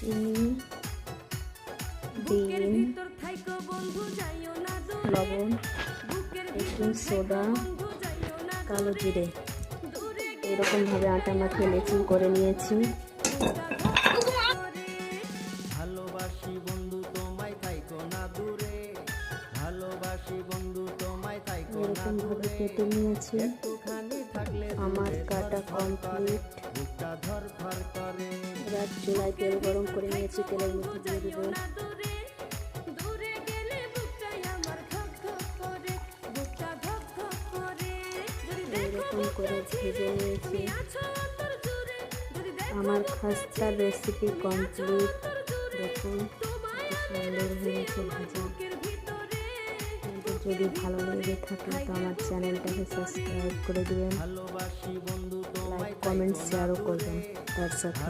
চিনি, ডিম, লবণ, বেকিং সোডা, কালো জিরে এরকমভাবে আটা মাখিয়ে লেচি করে নিয়েছি। ভালোবাসি বন্ধু তোমায় থাইকো না দূরে, ভালোবাসি বন্ধু তোমায় থাইকো না এরকমভাবে কেটে নিয়েছি। আমার কাটা কমপ্লিট। এবার চুলায় তেল গরম করে নিয়েছি, তেলের মধ্যে দিয়ে দিব এরকম করে ভেজে নিয়েছি। আমার খাস্তার রেসিপি কমপ্লিট। দেখুন সুন্দর হয়েছে ভাজা। যদি ভালো লেগে থাকে তো আমার চ্যানেলটাকে সাবস্ক্রাইব করে দিবেন, লাইক কমেন্ট শেয়ারও করবেন তার সাথে।